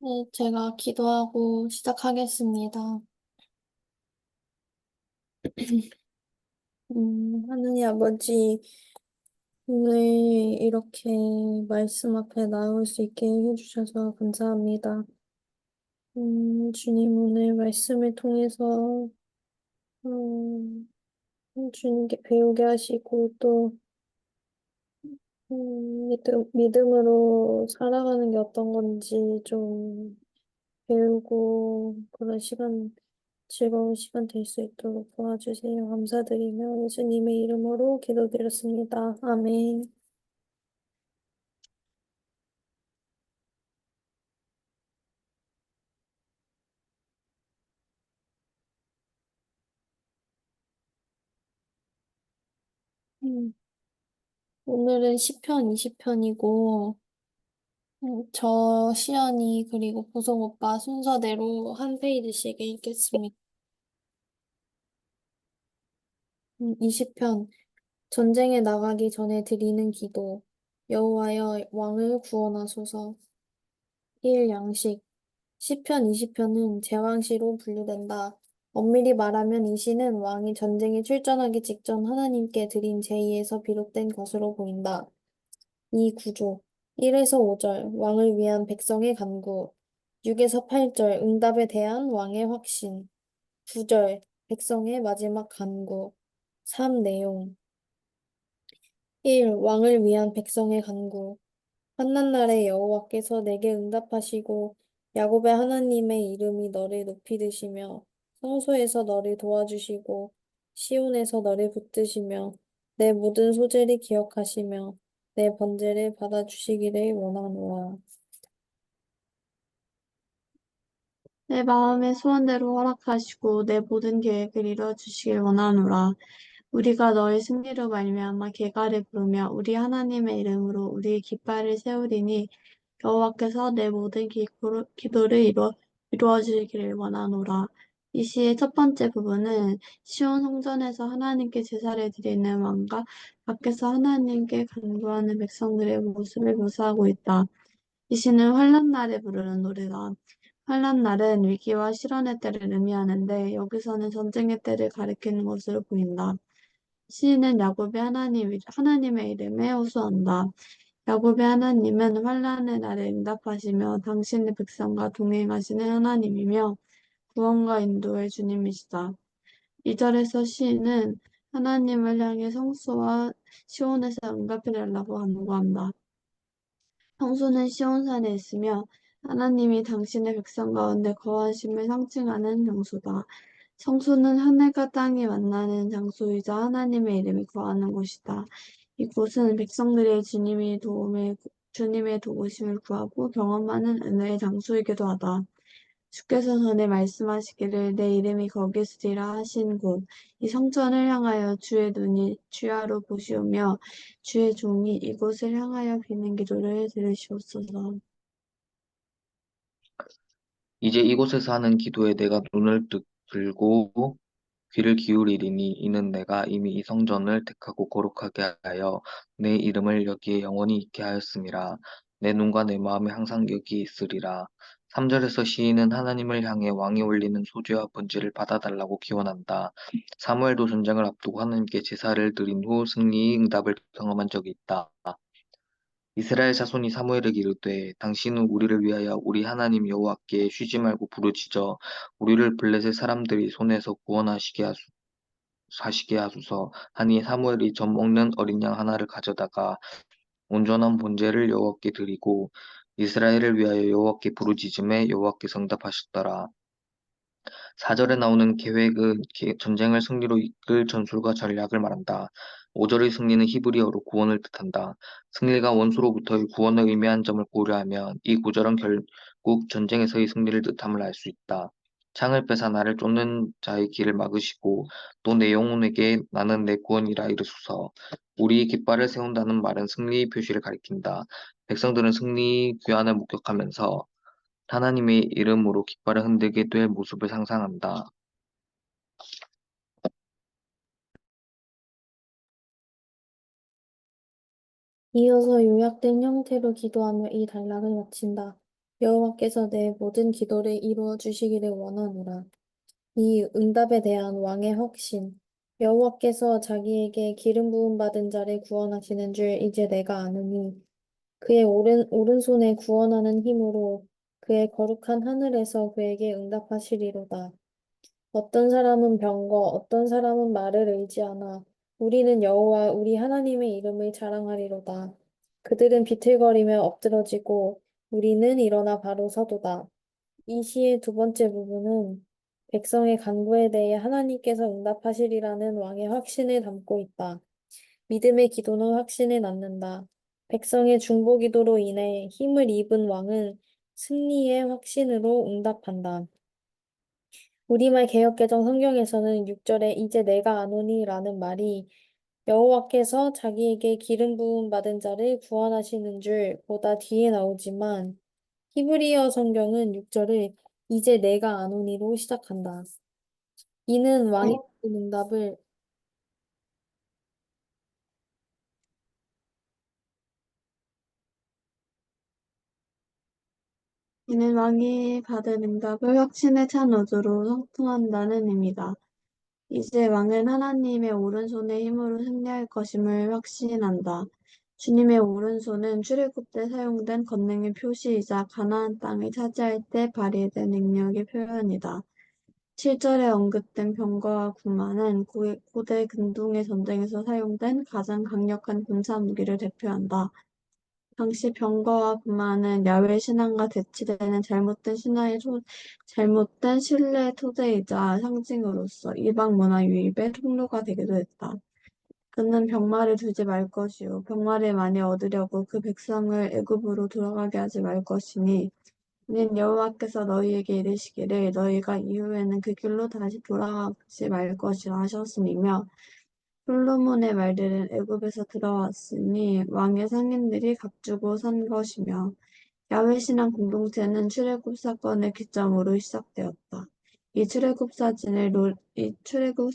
네, 제가 기도하고 시작하겠습니다. 하느님 아버지, 오늘 이렇게 말씀 앞에 나올 수 있게 해주셔서 감사합니다. 주님 오늘 말씀을 통해서, 음, 주님께 배우게 하시고, 또, 믿음으로 살아가는 게 어떤 건지 좀 배우고, 그런 시간, 즐거운 시간 될 수 있도록 도와주세요. 감사드리며 예수님의 이름으로 기도드렸습니다. 아멘. 음, 오늘은 시편 20편이고, 저 시연이 그리고 보성 오빠 순서대로 한 페이지씩 읽겠습니다. 20편 전쟁에 나가기 전에 드리는 기도. 여호와여 왕을 구원하소서. 1. 양식 시편 20편은 제왕시로 분류된다. 엄밀히 말하면 이 시는 왕이 전쟁에 출전하기 직전 하나님께 드린 제의에서 비롯된 것으로 보인다. 이 구조 1에서 5절 왕을 위한 백성의 간구 6에서 8절 응답에 대한 왕의 확신 9절 백성의 마지막 간구 3 내용 1. 왕을 위한 백성의 간구 환난 날에 여호와께서 내게 응답하시고 야곱의 하나님의 이름이 너를 높이 드시며 성소에서 너를 도와주시고 시온에서 너를 붙드시며 내 모든 소재를 기억하시며 내 번제를 받아주시기를 원하노라. 내 마음의 소원대로 허락하시고 내 모든 계획을 이루어 주시길 원하노라. 우리가 너의 승리로 말미암아 계가를 부르며 우리 하나님의 이름으로 우리의 깃발을 세우리니 여호와께서 내 모든 기도를 이루어 주시기를 원하노라. 이 시의 첫 번째 부분은 시온 성전에서 하나님께 제사를 드리는 왕과 밖에서 하나님께 간구하는 백성들의 모습을 묘사하고 있다. 이 시는 환란 날에 부르는 노래다. 환란 날은 위기와 실현의 때를 의미하는데 여기서는 전쟁의 때를 가리키는 것으로 보인다. 시인은 야곱의 하나님의 이름에 호소한다. 야곱의 하나님은 환란의 날에 응답하시며 당신의 백성과 동행하시는 하나님이며 구원과 인도의 주님이시다. 2절에서 시인은 하나님을 향해 성소와 시온에서 응답해달라고 간구한다. 성소는 시온산에 있으며 하나님이 당신의 백성 가운데 거하심을 상징하는 장소다. 성소는 하늘과 땅이 만나는 장소이자 하나님의 이름이 거하는 곳이다. 이곳은 백성들의 주님의 도우심을 구하고 경험하는 은혜의 장소이기도 하다. 주께서 전에 말씀하시기를 내 이름이 거기 있으리라 하신 곳, 이 성전을 향하여 주의 눈이 주야로 보시오며 주의 종이 이곳을 향하여 비는 기도를 들으시옵소서. 이제 이곳에서 하는 기도에 내가 눈을 들고 귀를 기울이리니 이는 내가 이미 이 성전을 택하고 거룩하게 하여 내 이름을 여기에 영원히 있게 하였음이라. 내 눈과 내 마음이 항상 여기에 있으리라. 3절에서 시인은 하나님을 향해 왕이 올리는 소재와 번제를 받아달라고 기원한다. 사무엘도 전쟁을 앞두고 하나님께 제사를 드린 후 승리의 응답을 경험한 적이 있다. 이스라엘 자손이 사무엘에게 이르되 당신은 우리를 위하여 우리 하나님 여호와께 쉬지 말고 부르짖어 우리를 블레셋 사람들이 손에서 사시게 하소서 하니 사무엘이 젖 먹는 어린 양 하나를 가져다가 온전한 번제를 여호와께 드리고 이스라엘을 위하여 여호와께 부르짖음에 여호와께서 응답하셨더라. 4절에 나오는 계획은 전쟁을 승리로 이끌 전술과 전략을 말한다. 5절의 승리는 히브리어로 구원을 뜻한다. 승리가 원수로부터의 구원을 의미한 점을 고려하면 이 구절은 결국 전쟁에서의 승리를 뜻함을 알 수 있다. 창을 빼사 나를 쫓는 자의 길을 막으시고 또 내 영혼에게 나는 내 구원이라 이르소서. 우리 깃발을 세운다는 말은 승리의 표시를 가리킨다. 백성들은 승리 귀환을 목격하면서 하나님의 이름으로 깃발을 흔들게 될 모습을 상상한다. 이어서 요약된 형태로 기도하며 이 단락을 마친다. 여호와께서 내 모든 기도를 이루어 주시기를 원하노라. 이 응답에 대한 왕의 확신. 여호와께서 자기에게 기름 부음 받은 자를 구원하시는 줄 이제 내가 아느니 그의 오른손에 구원하는 힘으로 그의 거룩한 하늘에서 그에게 응답하시리로다. 어떤 사람은 병거, 어떤 사람은 말을 의지하나 우리는 여호와 우리 하나님의 이름을 자랑하리로다. 그들은 비틀거리며 엎드러지고 우리는 일어나 바로 서도다. 이 시의 두 번째 부분은 백성의 간구에 대해 하나님께서 응답하시리라는 왕의 확신을 담고 있다. 믿음의 기도는 확신을 낳는다. 백성의 중보 기도로 인해 힘을 입은 왕은 승리의 확신으로 응답한다. 우리말 개역개정 성경에서는 6절에 이제 내가 아노니라는 말이 여호와께서 자기에게 기름 부음 받은 자를 구원하시는 줄 보다 뒤에 나오지만 히브리어 성경은 6절을 이제 내가 아노니로 시작한다. 이는 왕의 응답을 이는 왕이 받은 응답을 확신에 찬 어조로 성토한다는 의미다. 이제 왕은 하나님의 오른손의 힘으로 승리할 것임을 확신한다. 주님의 오른손은 출애굽 때 사용된 권능의 표시이자 가나안 땅을 차지할 때 발휘된 능력의 표현이다. 7절에 언급된 병거와 군마는 고대 근동의 전쟁에서 사용된 가장 강력한 군사 무기를 대표한다. 당시 병거와 군마는 야훼 신앙과 대치되는 잘못된 신뢰의 토대이자 상징으로서 이방 문화 유입의 통로가 되기도 했다. 그는 병마를 두지 말 것이요 병마를 많이 얻으려고 그 백성을 애굽으로 돌아가게 하지 말 것이니 이는 여호와께서 너희에게 이르시기를 너희가 이후에는 그 길로 다시 돌아가지 말 것이라 하셨음이며 솔로몬의 말들은 애굽에서 들어왔으니 왕의 상인들이 값주고 산 것이며 야훼 신앙 공동체는 출애굽 사건을 기점으로 시작되었다. 이 출애굽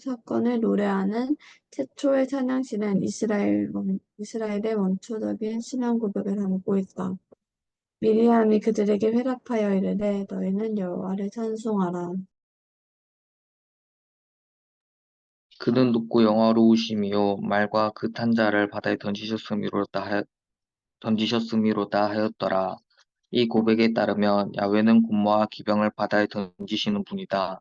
사건을 노래하는 최초의 찬양시는 이스라엘의 원초적인 신앙 고백을 담고 있다. 미리암이 그들에게 회답하여 이르되 너희는 여호와를 찬송하라. 그는 높고 영화로우심이요 말과 그 탄 자를 바다에 던지셨음이로다 하였더라. 이 고백에 따르면 야훼는 군마와 기병을 바다에 던지시는 분이다.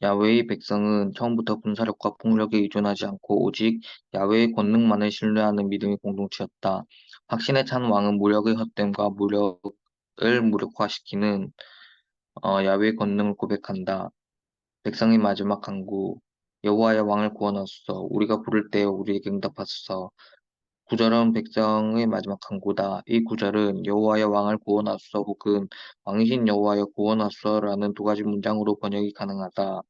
야훼의 백성은 처음부터 군사력과 폭력에 의존하지 않고 오직 야훼의 권능만을 신뢰하는 믿음의 공동체였다. 확신에 찬 왕은 무력의 헛됨과 무력을 무력화시키는 야훼의 권능을 고백한다. 백성의 마지막 간구 여호와의 왕을 구원하소서 우리가 부를 때에 우리에게 응답하소서. 구절은 백성의 마지막 간구다. 이 구절은 여호와의 왕을 구원하소서 혹은 왕이신 여호와여 구원하소서라는 두 가지 문장으로 번역이 가능하다.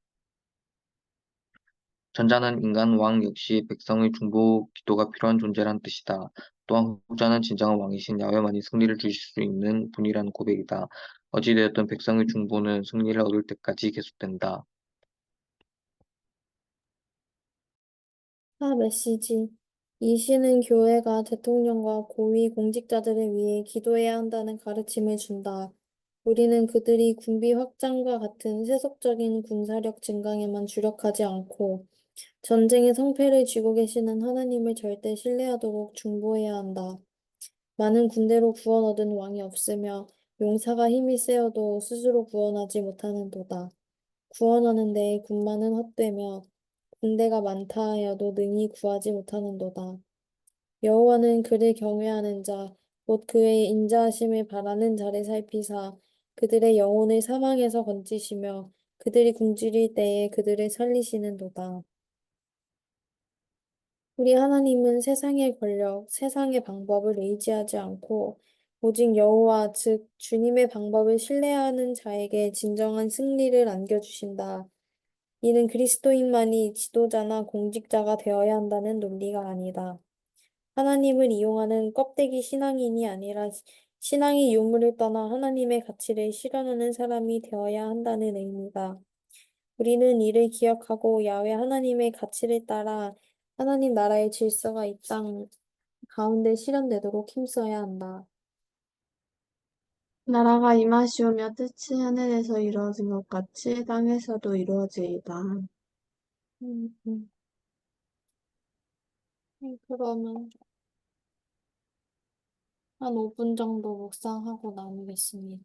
전자는 인간 왕 역시 백성의 중보 기도가 필요한 존재란 뜻이다. 또한 후자는 진정한 왕이신 야훼만이 승리를 주실 수 있는 분이라는 고백이다. 어찌되었든 백성의 중보는 승리를 얻을 때까지 계속된다. 메시지. 이 시는 교회가 대통령과 고위 공직자들을 위해 기도해야 한다는 가르침을 준다. 우리는 그들이 군비 확장과 같은 세속적인 군사력 증강에만 주력하지 않고 전쟁의 성패를 쥐고 계시는 하나님을 절대 신뢰하도록 중보해야 한다. 많은 군대로 구원 얻은 왕이 없으며 용사가 힘이 세어도 스스로 구원하지 못하는도다. 구원하는 데 군마는 헛되며 군대가 많다 하여도 능히 구하지 못하는도다. 여호와는 그를 경외하는 자, 곧 그의 인자하심을 바라는 자를 살피사 그들의 영혼을 사망에서 건지시며 그들이 굶주릴 때에 그들을 살리시는도다. 우리 하나님은 세상의 권력, 세상의 방법을 의지하지 않고 오직 여호와, 즉 주님의 방법을 신뢰하는 자에게 진정한 승리를 안겨주신다. 이는 그리스도인만이 지도자나 공직자가 되어야 한다는 논리가 아니다. 하나님을 이용하는 껍데기 신앙인이 아니라 신앙의 유무를 떠나 하나님의 가치를 실현하는 사람이 되어야 한다는 의미다. 우리는 이를 기억하고 야훼 하나님의 가치를 따라 하나님 나라의 질서가 이 땅 가운데 실현되도록 힘써야 한다. 나라가 임하시오며 뜻이 하늘에서 이루어진 것 같이 땅에서도 이루어지이다. 음, 음. 그러면 한 5분 정도 묵상하고 나누겠습니다.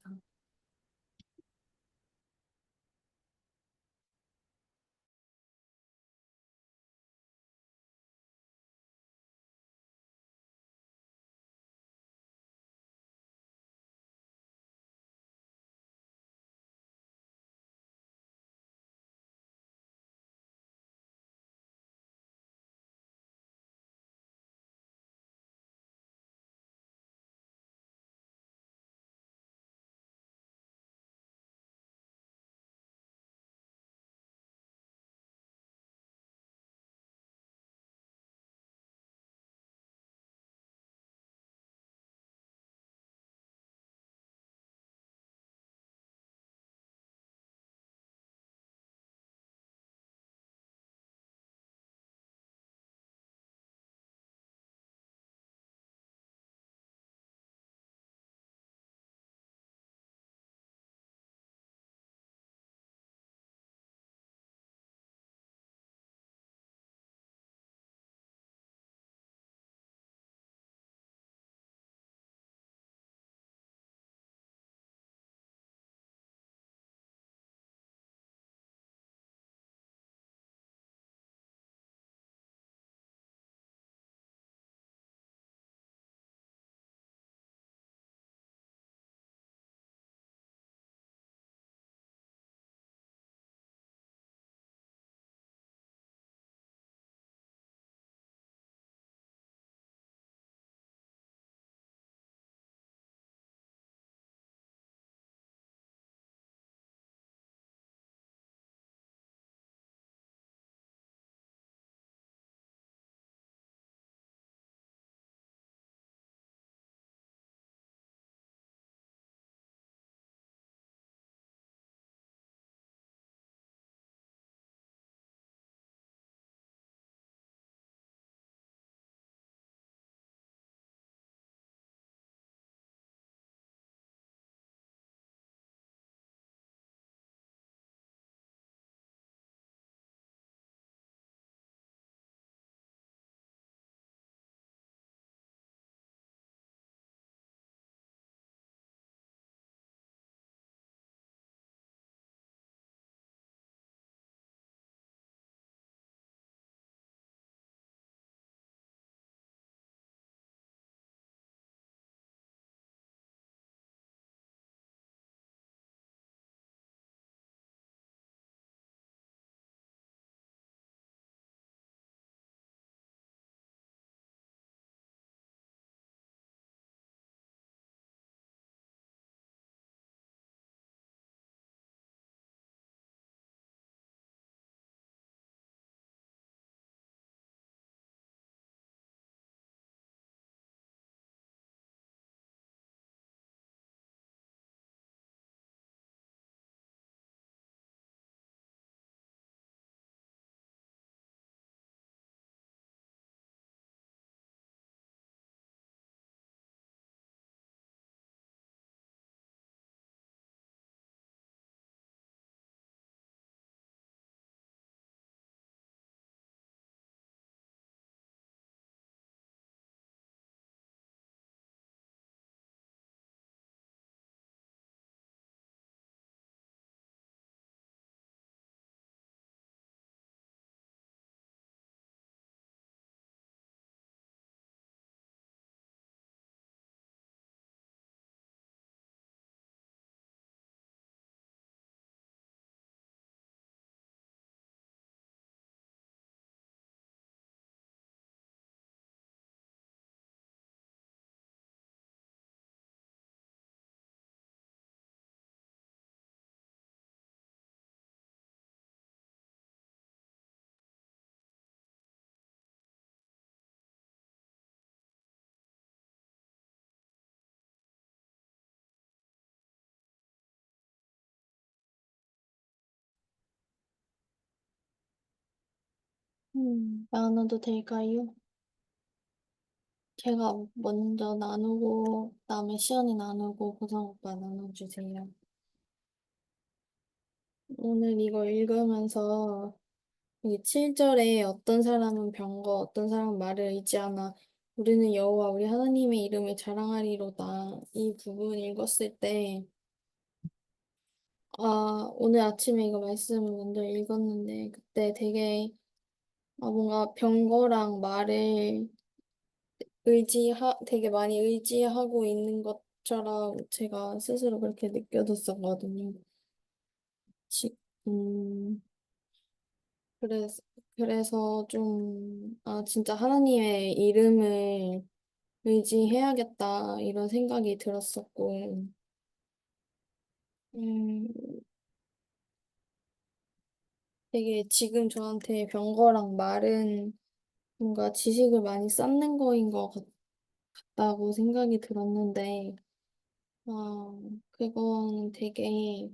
나눠도 될까요? 제가 먼저 나누고, 그다음에 시연이 나누고, 보성 오빠 나눠주세요. 오늘 이거 읽으면서 이 7절에 어떤 사람은 병거, 어떤 사람은 말을 의지하나 우리는 여호와 우리 하나님의 이름을 자랑하리로다. 이 부분 읽었을 때, 오늘 아침에 이거 말씀을 먼저 읽었는데, 그때 되게, 뭔가 병거랑 말을 되게 많이 의지하고 있는 것처럼 제가 스스로 그렇게 느껴졌었거든요. 지, 음, 그래서, 그래서 좀, 진짜 하나님의 이름을 의지해야겠다, 이런 생각이 들었었고, 음, 되게 지금 저한테 병거랑 말은 뭔가 지식을 많이 쌓는 거인 것 같다고 생각이 들었는데, 그거는 되게,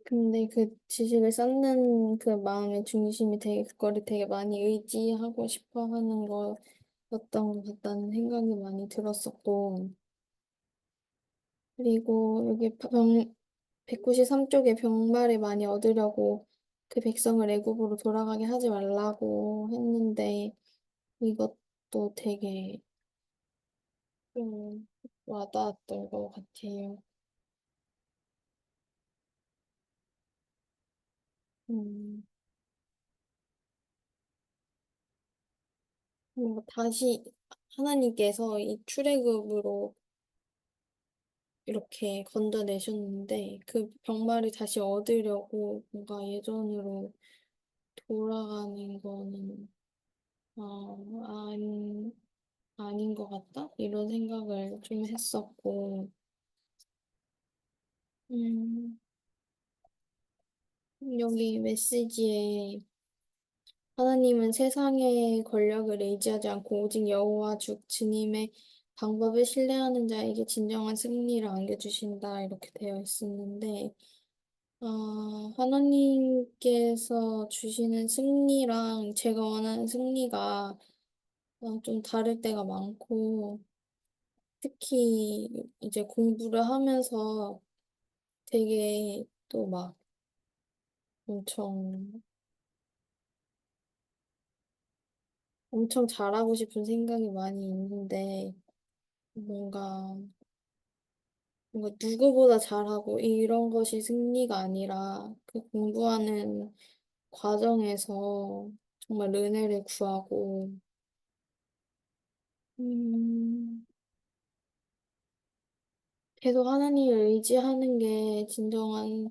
근데 그 지식을 쌓는 그 마음의 중심이 되게 그거를 되게 많이 의지하고 싶어 하는 거였던 것 같다는 생각이 많이 들었었고, 그리고 여기 193쪽에 병마를 많이 얻으려고 그 백성을 애굽으로 돌아가게 하지 말라고 했는데, 이것도 되게 좀 와닿았던 것 같아요. 음, 뭔가 다시 하나님께서 이 출애굽으로 이렇게 건져내셨는데 그 병마를 다시 얻으려고 뭔가 예전으로 돌아가는 거는 아닌, 아닌 것 같다? 이런 생각을 좀 했었고 음, 여기 메시지에 하나님은 세상의 권력을 의지하지 않고 오직 여호와 주 주님의 방법을 신뢰하는 자에게 진정한 승리를 안겨주신다 이렇게 되어 있었는데 하나님께서 주시는 승리랑 제가 원하는 승리가 좀 다를 때가 많고, 특히 이제 공부를 하면서 되게 또 막 엄청, 엄청 잘하고 싶은 생각이 많이 있는데, 뭔가, 뭔가 누구보다 잘하고 이런 것이 승리가 아니라 그 공부하는 과정에서 정말 은혜를 구하고, 음, 계속 하나님을 의지하는 게 진정한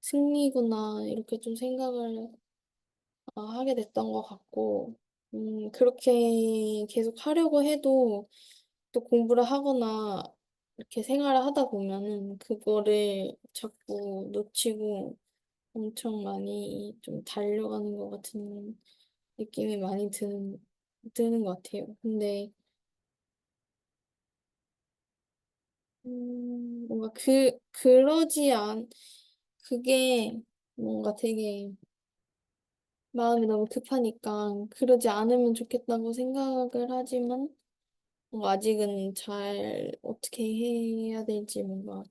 승리구나, 이렇게 좀 생각을 하게 됐던 것 같고, 그렇게 계속 하려고 해도 또 공부를 하거나 이렇게 생활을 하다 보면은 그거를 자꾸 놓치고 엄청 많이 좀 달려가는 것 같은 느낌이 많이 드는 것 같아요. 근데, 뭔가 그게 뭔가 되게 마음이 너무 급하니까 그러지 않으면 좋겠다고 생각을 하지만 뭔가 아직은 잘 어떻게 해야 될지 뭔가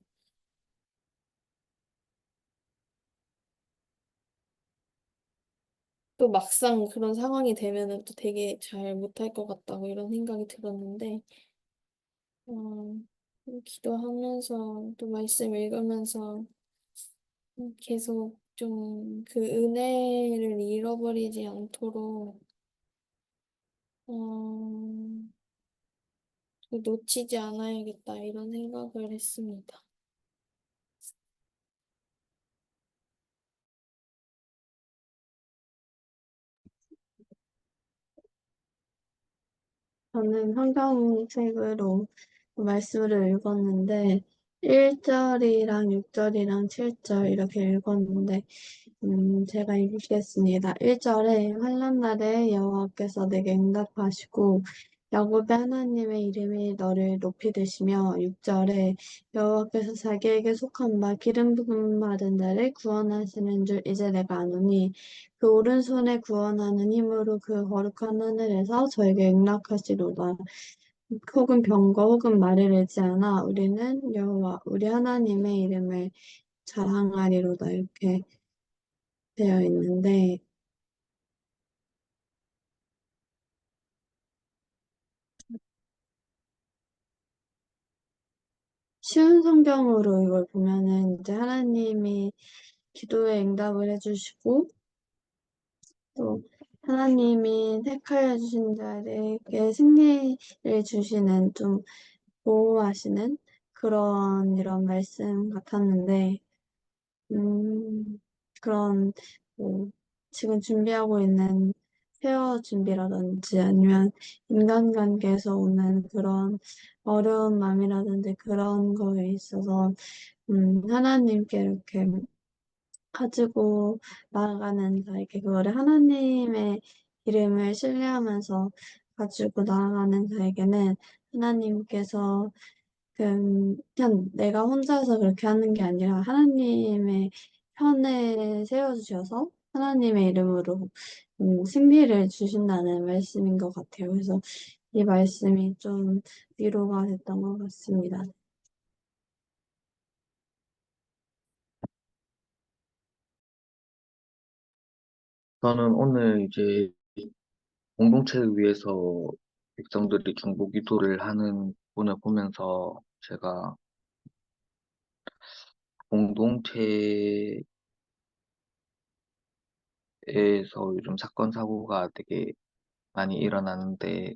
또 막상 그런 상황이 되면은 또 되게 잘 못할 것 같다고 이런 생각이 들었는데 어, 기도하면서 또 말씀 읽으면서 계속 좀 그 은혜를 잃어버리지 않도록 어, 놓치지 않아야겠다 이런 생각을 했습니다. 저는 성경책으로 그 말씀을 읽었는데 1절이랑 6절이랑 7절 이렇게 읽었는데 제가 읽겠습니다. 1절에 환난 날에 여호와께서 내게 응답하시고 야곱의 하나님의 이름이 너를 높이 드시며 6절에 여호와께서 자기에게 속한 바 기름 부음 받은 자를 구원하시는 줄 이제 내가 아노니 그 오른손에 구원하는 힘으로 그 거룩한 하늘에서 저에게 응락하시로다. 혹은 병거 혹은 말을 잃지 않아 우리는 여호와 우리 하나님의 이름을 자랑하리로다 이렇게 되어 있는데 쉬운 성경으로 이걸 보면은 이제 하나님이 기도에 응답을 해주시고 또 하나님이 택하여 주신 자에게 승리를 주시는 좀 보호하시는 그런 이런 말씀 같았는데 그런 뭐 지금 준비하고 있는 페어 준비라든지 아니면 인간관계에서 오는 그런 어려운 마음이라든지 그런 거에 있어서 하나님께 이렇게 가지고 나아가는 자에게 그거를 하나님의 이름을 신뢰하면서 가지고 나아가는 자에게는 하나님께서 그냥 내가 혼자서 그렇게 하는 게 아니라 하나님의 편에 세워주셔서 하나님의 이름으로 승리를 주신다는 말씀인 것 같아요. 그래서 이 말씀이 좀 위로가 됐던 것 같습니다. 저는 오늘 이제 공동체를 위해서 백성들이 중보기도를 하는 분을 보면서 제가 공동체에서 요즘 사건, 사고가 되게 많이 일어나는데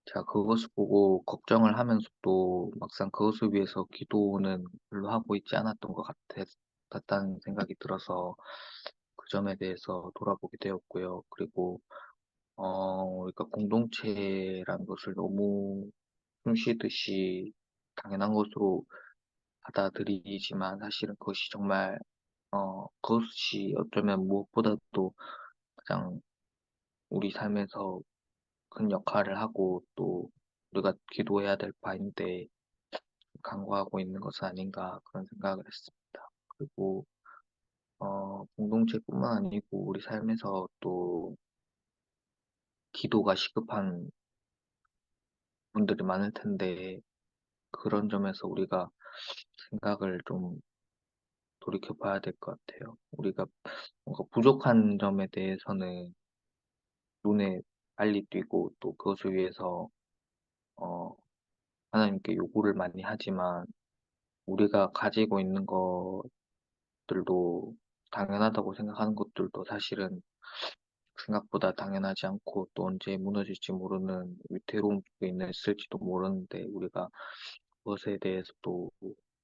제가 그것을 보고 걱정을 하면서도 막상 그것을 위해서 기도는 별로 하고 있지 않았던 것 같다는 생각이 들어서 그 점에 대해서 돌아보게 되었고요. 그리고 우리가 공동체라는 것을 너무 숨쉬듯이 당연한 것으로 받아들이지만 사실은 그것이 정말 그것이 어쩌면 무엇보다도 가장 우리 삶에서 큰 역할을 하고 또 우리가 기도해야 될 바인데 간과하고 있는 것은 아닌가 그런 생각을 했습니다. 그리고 공동체뿐만 아니고 우리 삶에서 또 기도가 시급한 분들이 많을 텐데 그런 점에서 우리가 생각을 좀 돌이켜 봐야 될 것 같아요. 우리가 뭔가 부족한 점에 대해서는 눈에 빨리 띄고 또 그것을 위해서 어, 하나님께 요구를 많이 하지만 우리가 가지고 있는 것들도 당연하다고 생각하는 것들도 사실은 생각보다 당연하지 않고 또 언제 무너질지 모르는 위태로움 속에 있을지도 모르는데 우리가 그것에 대해서도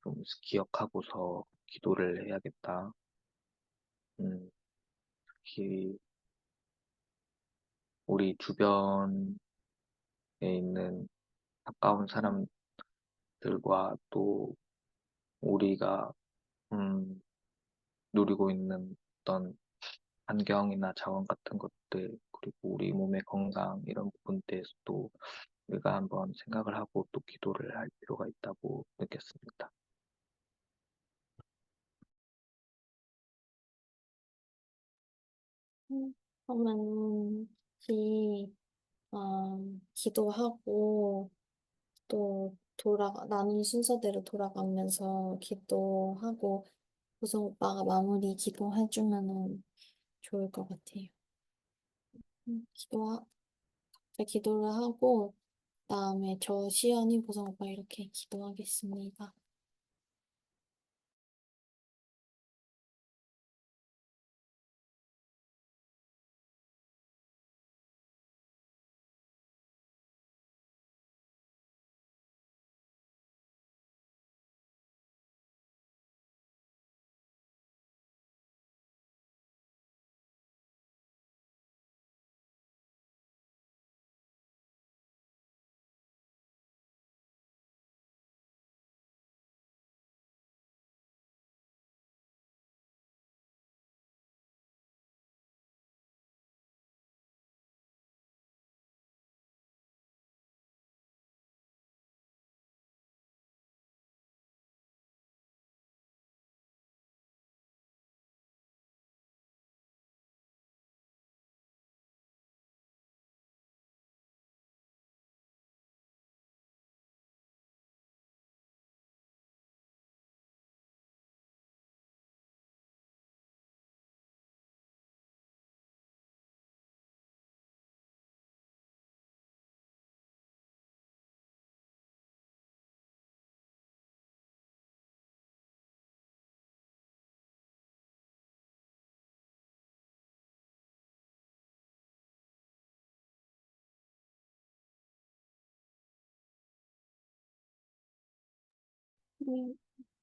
좀 기억하고서 기도를 해야겠다. 음, 특히 우리 주변에 있는 가까운 사람들과 또 우리가 음, 누리고 있는 어떤 환경이나 자원 같은 것들, 그리고 우리 몸의 건강 이런 부분에 대해서도 우리가 한번 생각을 하고 또 기도를 할 필요가 있다고 느꼈습니다. 그러면 혹시 기도하고 또 나눈 순서대로 돌아가면서 기도하고 우선 오빠가 마무리 기도해주면은 좋을 것 같아요. 음, 기도하, 기도를 하고 그다음에 저 시연이 보성 오빠 이렇게 기도하겠습니다.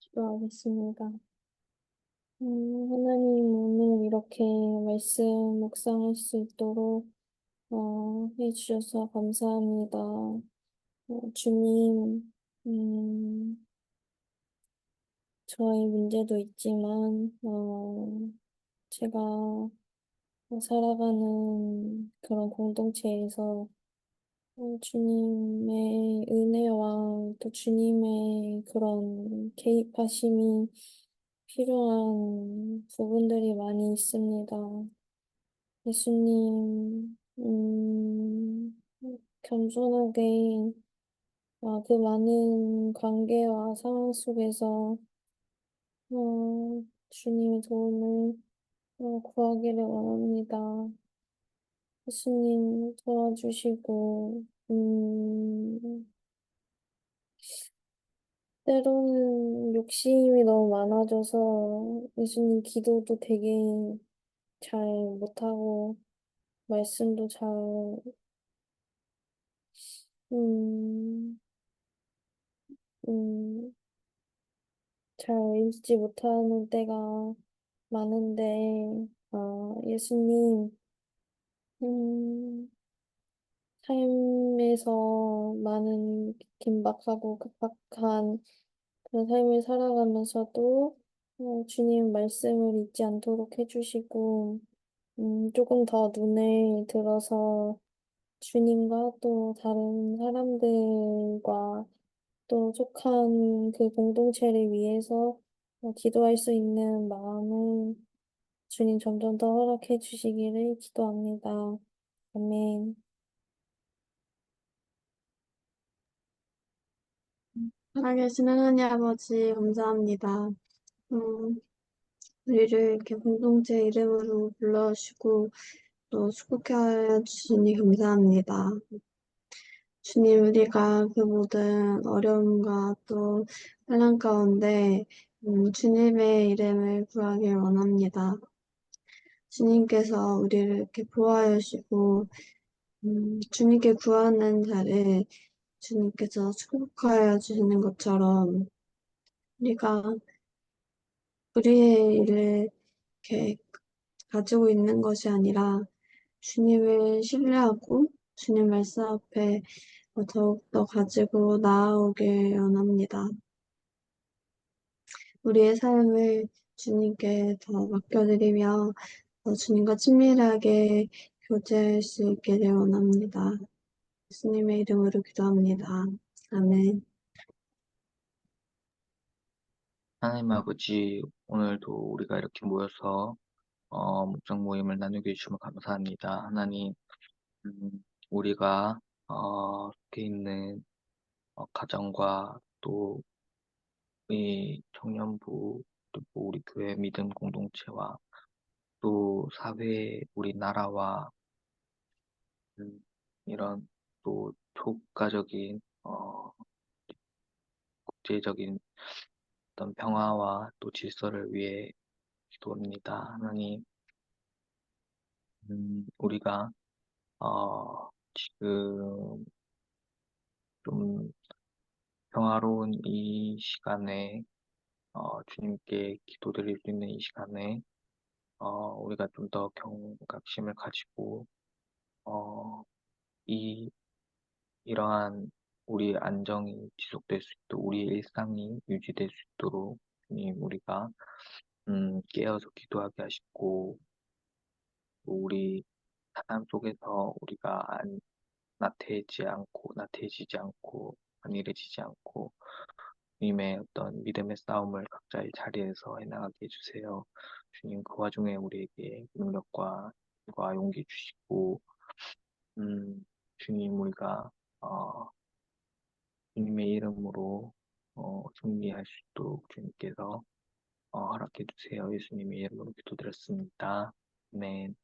기도하겠습니다. 하나님 오늘 이렇게 말씀 묵상할 수 있도록 해주셔서 감사합니다. 주님, 저의 문제도 있지만, 제가 살아가는 그런 공동체에서 주님의 은혜와 또 주님의 그런 개입하심이 필요한 부분들이 많이 있습니다. 예수님, 겸손하게 그 많은 관계와 상황 속에서 주님의 도움을 구하기를 원합니다. 예수님 도와주시고, 때로는 욕심이 너무 많아져서 예수님 기도도 되게 잘 못하고, 말씀도 음, 음, 잘 읽지 못하는 때가 많은데, 예수님, 음, 삶에서 많은 긴박하고 급박한 그런 삶을 살아가면서도 주님 말씀을 잊지 않도록 해주시고, 조금 더 눈을 들어서 주님과 또 다른 사람들과 또 속한 그 공동체를 위해서 기도할 수 있는 마음을 주님 점점 더 허락해 주시기를 기도합니다. 아멘. 살아계신 하나님 아버지, 감사합니다. 우리를 이렇게 공동체 이름으로 불러주시고, 또 축복해 하여 주시니 감사합니다. 주님, 우리가 그 모든 어려움과 또 환난 가운데 주님의 이름을 구하길 원합니다. 주님께서 우리를 이렇게 보호하여 주시고 주님께 구하는 자를 주님께서 축복하여 주시는 것처럼 우리가 우리의 일을 이렇게 가지고 있는 것이 아니라 주님을 신뢰하고 주님 말씀 앞에 더욱더 가지고 나아오길 원합니다. 우리의 삶을 주님께 더 맡겨드리며 주님과 친밀하게 교제할 수 있기를 원합니다. 예수님의 이름으로 기도합니다. 아멘. 하나님 아버지, 오늘도 우리가 이렇게 모여서 묵상 모임을 나누게 해주시면 감사합니다. 하나님, 우리가 속해 있는 가정과 또 이 청년부, 또 우리 교회 믿음 공동체와 또 사회, 우리나라와 이런 또 초국가적인 국제적인 어떤 평화와 또 질서를 위해 기도합니다. 하나님, 우리가 지금 좀 평화로운 이 시간에 주님께 기도드릴 수 있는 이 시간에 우리가 좀 더 경각심을 가지고 어, 이 이러한 우리의 안정이 지속될 수 있도록 우리의 일상이 유지될 수 있도록 주님 우리가 깨어서 기도하게 하시고 또 우리 삶 속에서 우리가 나태해지지 않고 안일해지지 않고 주님의 어떤 믿음의 싸움을 각자의 자리에서 해나가게 해주세요. 주님 그 와중에 우리에게 능력과 힘과 용기 주시고 주님 우리가 어, 주님의 이름으로 승리할 수 있도록 주님께서 허락해 주세요. 예수님의 이름으로 기도드렸습니다. 아멘.